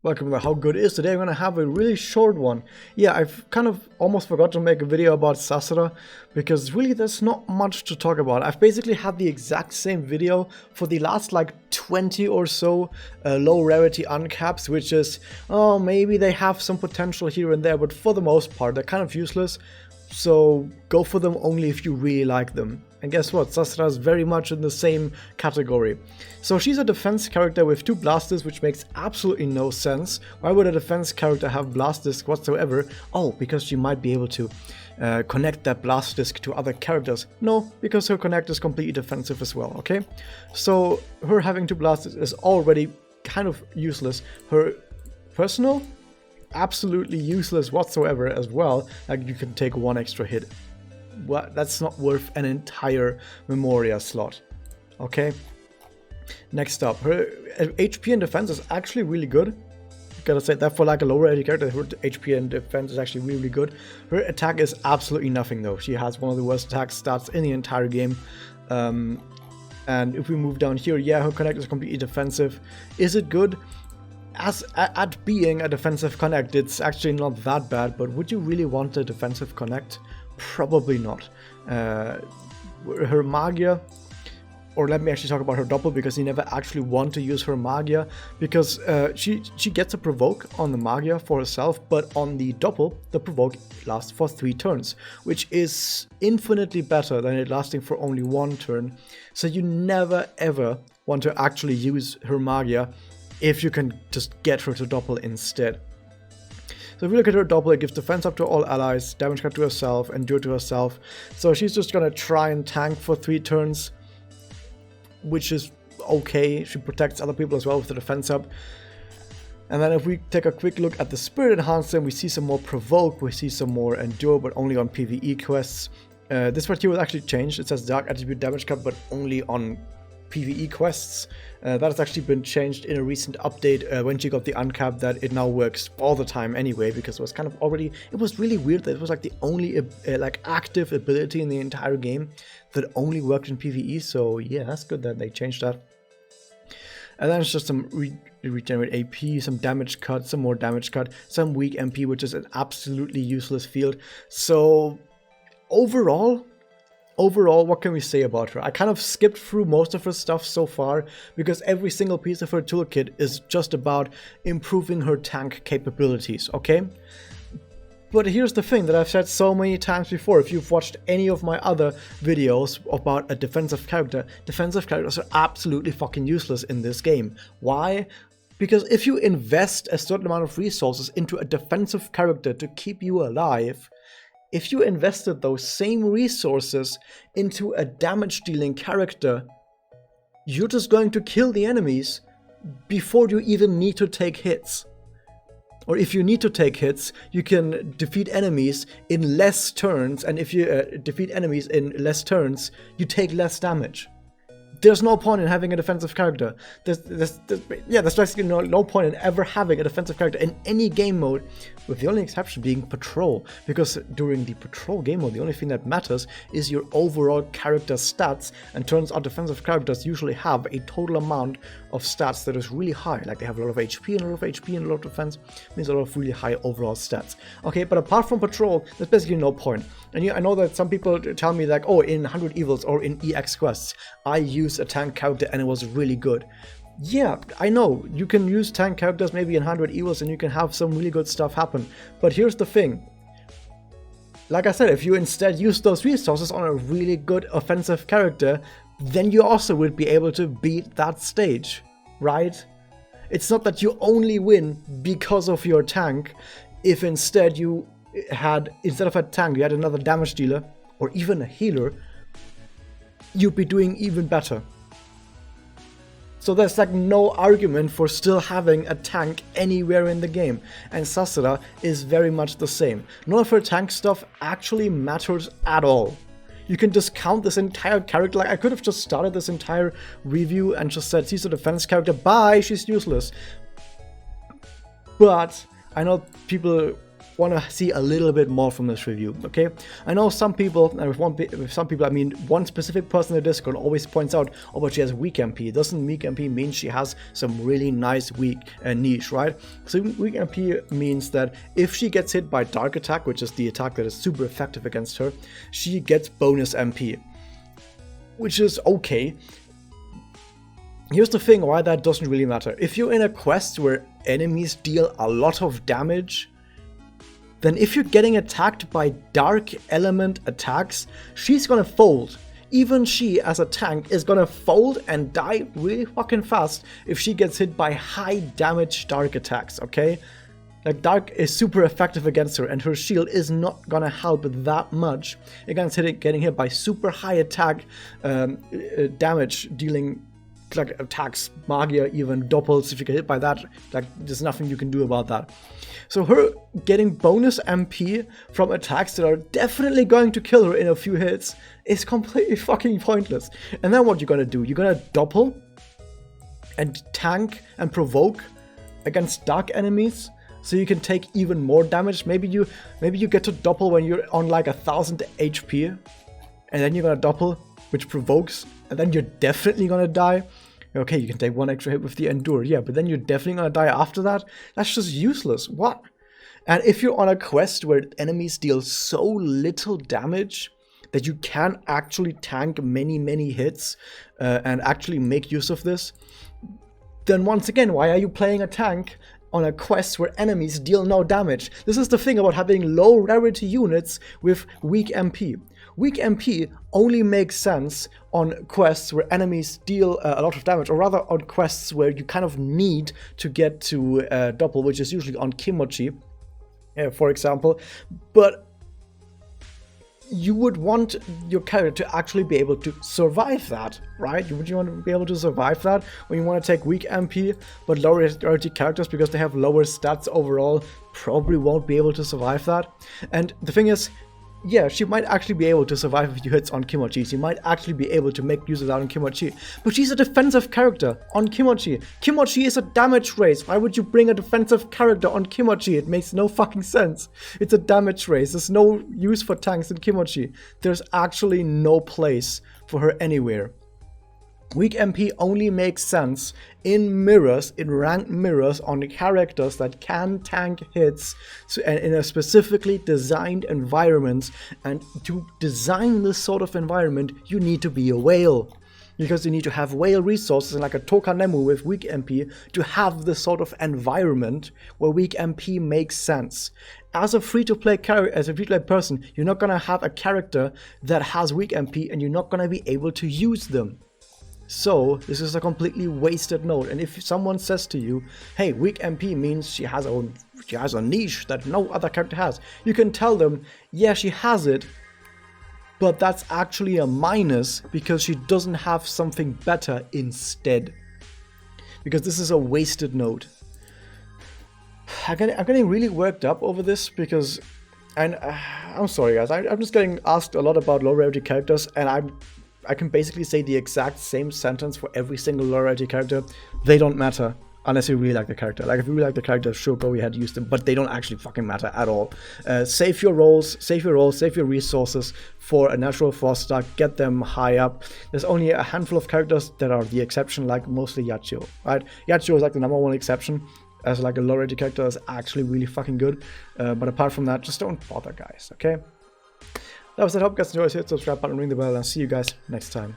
Welcome to How Good Is. Today I'm going to have a really short one. Yeah, I've kind of almost forgot to make a video about Sasara because really there's not much to talk about. I've basically had the exact same video for the last like 20 or so low rarity uncaps, which is, oh, maybe they have some potential here and there, but for the most part they're kind of useless. So go for them only if you really like them. And guess what? Sasara is very much in the same category. So she's a defense character with 2 blast discs, which makes absolutely no sense. Why would a defense character have blast disc whatsoever? Oh, because she might be able to connect that blast disc to other characters. No, because her connect is completely defensive as well, okay? So her having 2 blast discs is already kind of useless. Her personal, absolutely useless whatsoever as well. Like, you can take 1 extra hit. Well, that's not worth an entire Memoria slot. Okay. Next up, her HP and defense is actually really good. Gotta say that for like a lower rarity character, her HP and defense is actually really good. Her attack is absolutely nothing though. She has one of the worst attack stats in the entire game. And if we move down here, yeah, her connect is completely defensive. Is it good? At being a defensive connect, it's actually not that bad, but would you really want a defensive connect? Probably not. Her Magia, or let me actually talk about her Doppel, because you never actually want to use her Magia, because she gets a provoke on the Magia for herself, but on the Doppel, the provoke lasts for 3 turns, which is infinitely better than it lasting for only 1 turn. So you never ever want to actually use her Magia if you can just get her to Doppel instead. So if we look at her Doppel, it gives defense up to all allies, damage cut to herself, endure to herself. So she's just gonna try and tank for 3 turns, which is okay. She protects other people as well with the defense up. And then if we take a quick look at the Spirit Enhancer, we see some more Provoke, we see some more Endure, but only on PvE quests. This part here was actually changed. It says Dark Attribute damage cut, but only on PvE quests. That has actually been changed in a recent update when she got the Uncap, that it now works all the time anyway, because it was kind of already, it was really weird that it was like the only like active ability in the entire game that only worked in PvE. So yeah, that's good that they changed that. And then it's just some regenerate AP, some damage cut, some more damage cut, some weak MP, which is an absolutely useless field. So overall, what can we say about her? I kind of skipped through most of her stuff so far because every single piece of her toolkit is just about improving her tank capabilities, okay? But here's the thing that I've said so many times before. If you've watched any of my other videos about a defensive characters are absolutely fucking useless in this game. Why? Because if you invest a certain amount of resources into a defensive character to keep you alive, if you invested those same resources into a damage-dealing character, you're just going to kill the enemies before you even need to take hits. Or if you need to take hits, you can defeat enemies in less turns, and if you defeat enemies in less turns, you take less damage. There's no point in having a defensive character. There's basically no point in ever having a defensive character in any game mode, with the only exception being Patrol. Because during the Patrol game mode, the only thing that matters is your overall character stats, and turns out defensive characters usually have a total amount of stats that is really high. Like they have a lot of HP and a lot of HP and a lot of defense, means a lot of really high overall stats. Okay, but apart from Patrol, there's basically no point. And I know that some people tell me like, oh, in 100 Evils or in EX quests, I use a tank character and it was really good. Yeah, I know, you can use tank characters maybe in 100 Evils and you can have some really good stuff happen. But here's the thing. Like I said, if you instead use those resources on a really good offensive character, then you also would be able to beat that stage, right? It's not that you only win because of your tank. If instead you had, instead of a tank, you had another damage dealer or even a healer, you'd be doing even better. So there's like no argument for still having a tank anywhere in the game, and Sasara is very much the same. None of her tank stuff actually matters at all. You can discount this entire character. Like, I could have just started this entire review and just said, she's a defense character, bye, she's useless. But I know people want to see a little bit more from this review, okay? I know some people, and with some people I mean one specific person in the Discord always points out, oh, but she has weak MP. Doesn't weak MP mean she has some really nice weak niche, right? So weak MP means that if she gets hit by Dark Attack, which is the attack that is super effective against her, she gets bonus MP, which is okay. Here's the thing why that doesn't really matter. If you're in a quest where enemies deal a lot of damage, then if you're getting attacked by dark element attacks, she's gonna fold. Even she, as a tank, is gonna fold and die really fucking fast if she gets hit by high damage dark attacks, okay? Like, dark is super effective against her, and her shield is not gonna help that much against getting hit by super high attack damage dealing like attacks, Magia, even doppels. If you get hit by that, like, there's nothing you can do about that. So her getting bonus MP from attacks that are definitely going to kill her in a few hits is completely fucking pointless. And then what you're gonna do? You're gonna doppel and tank and provoke against dark enemies, so you can take even more damage. Maybe you get to doppel when you're on like 1000 HP, and then you're gonna doppel, which provokes, and then you're definitely gonna die. Okay, you can take one extra hit with the Endure, yeah, but then you're definitely gonna die after that? That's just useless. What? And if you're on a quest where enemies deal so little damage that you can actually tank many hits and actually make use of this, then once again, why are you playing a tank on a quest where enemies deal no damage? This is the thing about having low rarity units with weak MP. Weak MP only makes sense on quests where enemies deal a lot of damage, or rather on quests where you kind of need to get to doppel, which is usually on Kimochi, for example. But you would want your character to actually be able to survive that, right? You want to be able to survive that when you want to take weak MP, but lower rarity characters, because they have lower stats overall, probably won't be able to survive that. And the thing is, yeah, she might actually be able to survive a few hits on Kimochi. She might actually be able to make use of that on Kimochi. But she's a defensive character on Kimochi. Kimochi is a damage race. Why would you bring a defensive character on Kimochi? It makes no fucking sense. It's a damage race. There's no use for tanks in Kimochi. There's actually no place for her anywhere. Weak MP only makes sense in mirrors, in ranked mirrors, on characters that can tank hits, and in a specifically designed environment. And to design this sort of environment, you need to be a whale. Because you need to have whale resources, like a Tokanemu with weak MP, to have this sort of environment where weak MP makes sense. As a free-to-play character, as a free-to-play person, you're not gonna have a character that has weak MP, and you're not gonna be able to use them. So this is a completely wasted node. And if someone says to you, hey, weak MP means she has a niche that no other character has, you can tell them, yeah, she has it, but that's actually a minus because she doesn't have something better instead. Because this is a wasted node. I'm getting really worked up over this because, and I'm sorry guys, I'm just getting asked a lot about low rarity characters, and I can basically say the exact same sentence for every single low rarity character. They don't matter unless you really like the character. Like, if you really like the character, sure, go ahead, use them, but they don't actually fucking matter at all. Save your rolls, save your resources for a natural 4-star, get them high up. There's only a handful of characters that are the exception, like mostly Yachio, right? Yachio is like the #1 exception. As like a low rarity character is actually really fucking good. But apart from that, just don't bother, guys, okay? That was it. Hope you guys enjoyed. Hit the subscribe button, ring the bell, and see you guys next time.